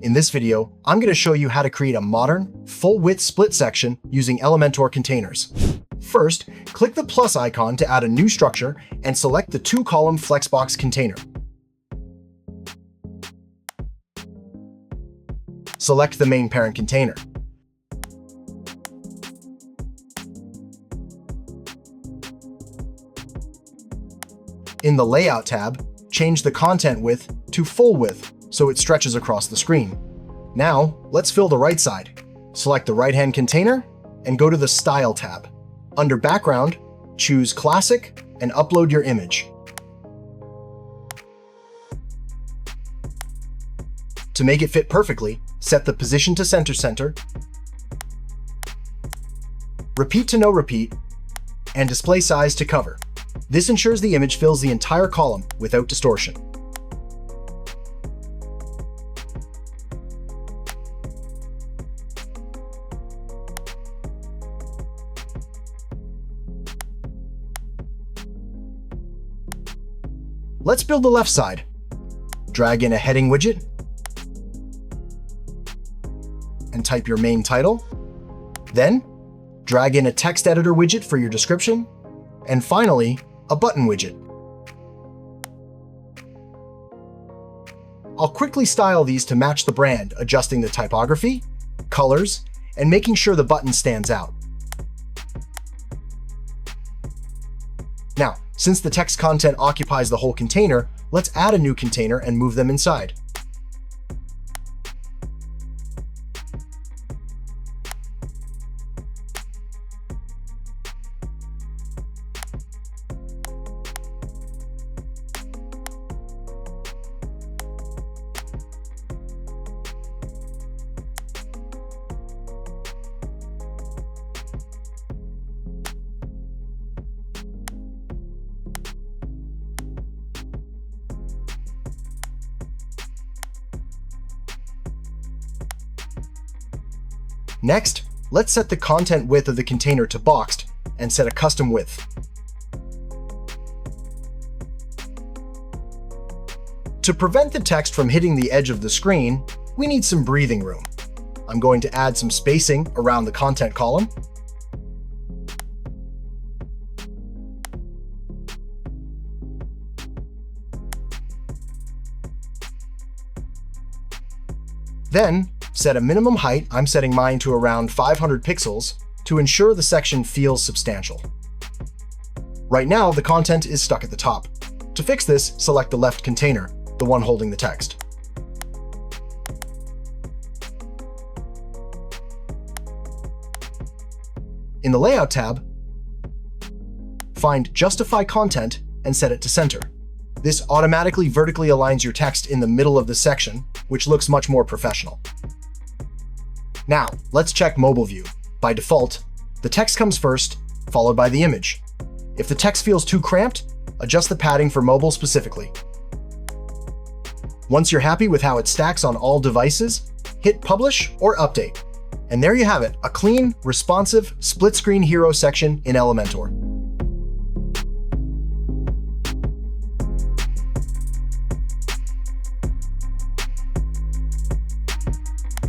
In this video, I'm going to show you how to create a modern, full-width split section using Elementor containers. First, click the plus icon to add a new structure and select the two-column Flexbox container. Select the main parent container. In the Layout tab, change the content width to full width so it stretches across the screen. Now, let's fill the right side. Select the right-hand container and go to the Style tab. Under Background, choose Classic and upload your image. To make it fit perfectly, set the position to center, repeat to no repeat, and display size to cover. This ensures the image fills the entire column without distortion. Let's build the left side. Drag in a heading widget and type your main title. Then, drag in a text editor widget for your description. And finally, a button widget. I'll quickly style these to match the brand, adjusting the typography, colors, and making sure the button stands out. Now, since the text content occupies the whole container, let's add a new container and move them inside. Next, let's set the content width of the container to boxed and set a custom width. To prevent the text from hitting the edge of the screen, we need some breathing room. I'm going to add some spacing around the content column. Then, set a minimum height. I'm setting mine to around 500 pixels to ensure the section feels substantial. Right now, the content is stuck at the top. To fix this, select the left container, the one holding the text. In the Layout tab, find Justify Content and set it to center. This automatically vertically aligns your text in the middle of the section, which looks much more professional. Now, let's check Mobile View. By default, the text comes first, followed by the image. If the text feels too cramped, adjust the padding for mobile specifically. Once you're happy with how it stacks on all devices, hit Publish or Update. And there you have it, a clean, responsive, split-screen hero section in Elementor.